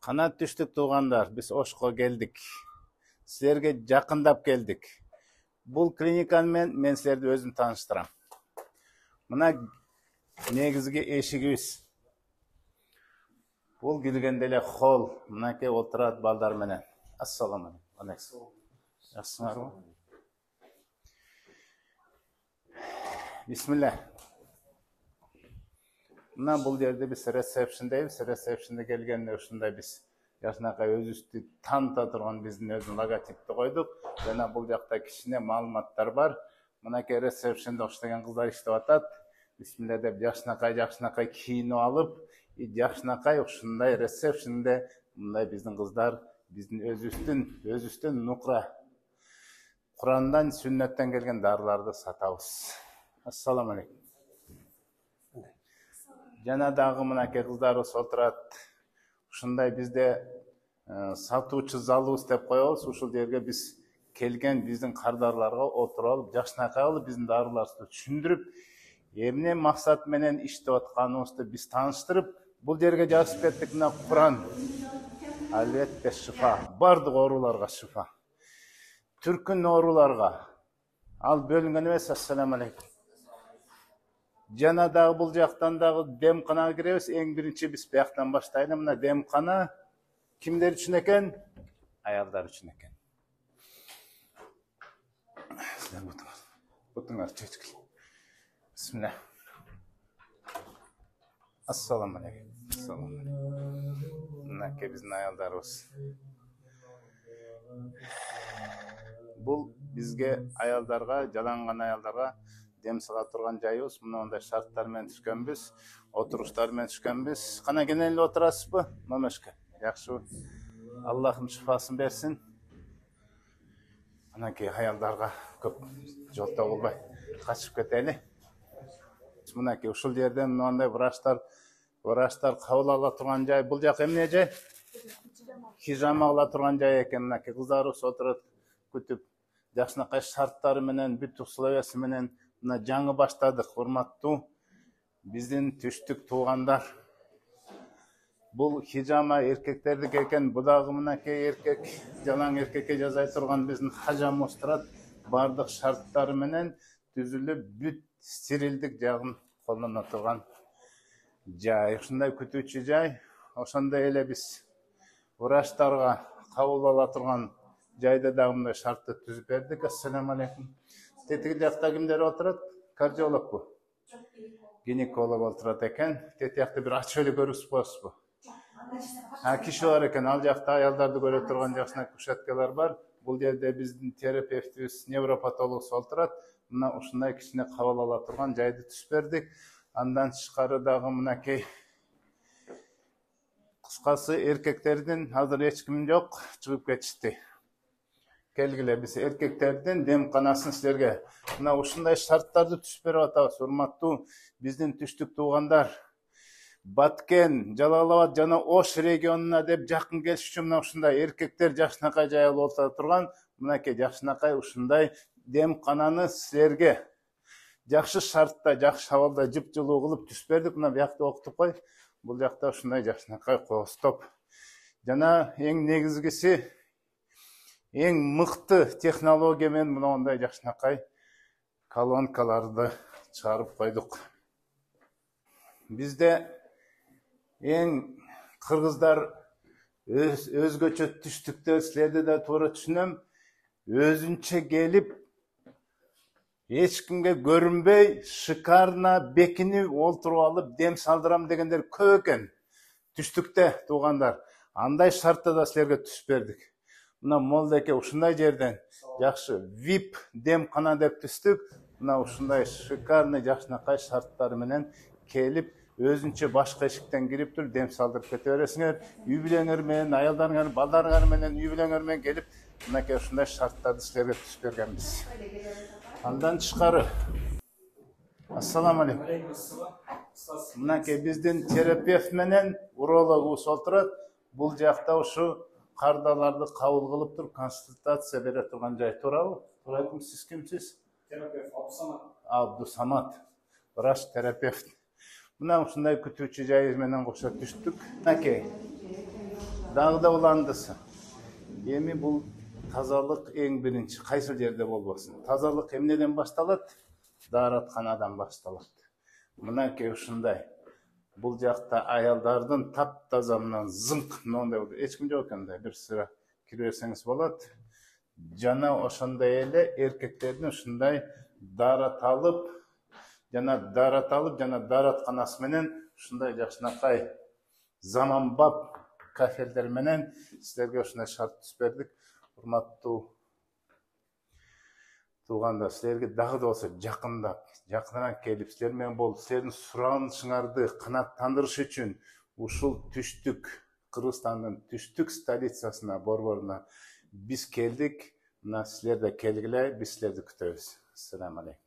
Канат түштүк туугандар, биз Ошко келдик. Силерге жакындап келдик. Бул клиниканы мен силерди өзүм тааныштырам. Мына негизги эшигибиз. Бул киргенде эле холл. Мынакей отурат балдар менен. Ассаламу алейкум. Жакшысыңарбы? Бисмилля. Мына бул жерде биз ресепшндейбиз. Ресепшнде келгенде ушундай биз жакшынакай өзүбүздү таныта турган биздин өзүн логотипти койдук. Жана бул жакта кичине маалыматтар бар. Мынакей ресепшнде оштогон кыздар иштеп атат. Бисмилля деп жакшынакай кийинип алып, жакшынакай ушундай ресепшнде мындай биздин кыздар биздин өзүбүздүн нукра Курандан, сүннөттөн келген дарыларды сатабыз. Ассаламу алейкум. Жана дагы мынакей кыздарыбыз отурат. Ушундай бизде сатуучу залыбыз деп коебуз. Ушул жерге биз келген биздин кардарларга отуруп алып, жакшынакай алып биздин дарыларыбызды түшүндүрүп, эмне максат менен иштеп атканыбызды биз тааныштырып, бул жерге жазып кеттик. Мына Куран, албетте шифа, бардык ооруларга шифа. Түркүн ооруларга ал бөлүнгөн эмес. Ассаламу алейкум. Жана дагы бул жактан дагы демканага киребиз. Эң биринчи биз бияктан баштайлы. Мына демкана кимдер үчүн экен? Аялдар үчүн экен. Силер бутуңар чечкил. Бисмилля. Ассаламу алейкум. Мынакей биздин аялдарыбыз. Бул бизге аялдарга, жаланган аялдарга дем сала турган жайыбыз. Мындай шарттар менен түшкөнбүз, отуруштар менен түшкөнбүз. Кана кенен эле отурасызбы? Момешке. Жакшыбы? Аллахым шифасын берсин. Мынакей аялдарга көп жолто болбой качып кетели. Мынакей ушул жерден мындай врачтар кабыл ала турган жай. Бул жак эмне жай? Хижама ала турган жай экен. Мынакей кыздарыбыз отуруп күтүп, жакшынакай шарттары менен, бүт условиясы менен мына жаңы баштадык. Урматтуу биздин түштүк туугандар. Бул хижама эркектердики экен. Бу дагы мынакей эркек, жалаң эркекке жасай турган биздин хажамыбыз турат. Бардык шарттары менен түзүлүп, бүт стерилдик жагын колдоно турган жай. Ушундай күтүүчү жай. Ошондой эле биз врачтарга кабыл ала турган жайда дагы мындай шартты түзүп бердик. Ассаламу алейкум. Тетиги жакта кимдер отурат? Кардиологбу? Гинеколог отурат экен. Тетиякты бир ачып эле көрүп коесузбу? Киши бар экен. Ал жакта аялдарды көрө турган жакшынакай кушеткалар бар. Бул жерде биздин терапевтибиз, невропатологубуз отурат. Мына ушундай кичине кабыл ала турган жайды түзүп бердик. Андан тышкары дагы мынакей кыскасы эркектердин азыр эч ким жок, чыгып кетишти. Келгиле, биз эркектердин демканасын силерге мына ушундай шарттарды түзүп берип атабыз. Урматтуу биздин түштүк туугандар. Баткен, Жалал-Абад жана Ош регионуна деп жакын келиш үчүн мына ушундай эркектер жакшынакай жайылып отура турган мынакей жакшынакай ушундай демкананы силерге жакшы шартта, жакшы абалда жыпжылуу кылып түзүп бердик. Мына биякта окутуп кой. Бул жакта ушундай жакшынакай коостоп. Жана эң негизгиси, эң мыкты технология менен мындай жакшынакай колонкаларды чыгарып койдук. Бизде эң кыргыздар өзгөчө түштүктөр, силерде да туура түшүнөм, өзүнчө келип эч кимге көрүнбөй, шикарно бекинип олтуруп алып дем салдырам дегендер көп экен. Түштүктө туугандар. Андай шартта да силерге түзүп бердик. Мына молдеке ушундай жерден жакшы VIP демкана деп түздүк. Мына ушундай шикарный жакшынакай шарттары менен келип, өзүнчө башка эшиктен кирип туруп дем салдырып кете бересиңер. Үй бүлөңөр менен, аялдарыңар, балдарыңар менен, үй бүлөңөр менен келип, мынакей ушундай шарттарды силерге түзүп бергенбиз. Андан тышкары. Ассаламу алейкум. Мынакей биздин терапевт менен урологубуз отурат. Бул жакта ушу кардаларды кабыл кылып туруп консультация бере турган жай. Туурабы? Туурабы? Сиз кимсиз? Терапевт Абдусамат. Врач терапевт. Мына ушундай күтүүчү жай менен кошо түштүк. Мынакей Дагы да уландысы. Эми бул тазалык эң биринчи кайсы жерде болбосун. Тазалык эмнеден башталат? Дааратканадан башталат. Мынакей ушундай. Бул жакта аялдардын таптаза мына зыңк моундай эч ким жок экен да, бир сыра кире берсеңиз болот. Жана ошондой эле эркектердин ушундай даараталып, жана дааратканасы менен ушундай жакшынакай заманбап кафелдер менен силерге ушундай шарт түзүп бердик. Урматтуу туугандар, силерге дагы да болсо жакыныраак келип, силер менен болуп, силердин суранышыңарды канааттандырыш үчүн ушул түштүк Кыргызстандын түштүк столицасына, борборуна биз келдик. Мына силер да келгиле, биз силерди күтөбүз. Ассаламу алейкум.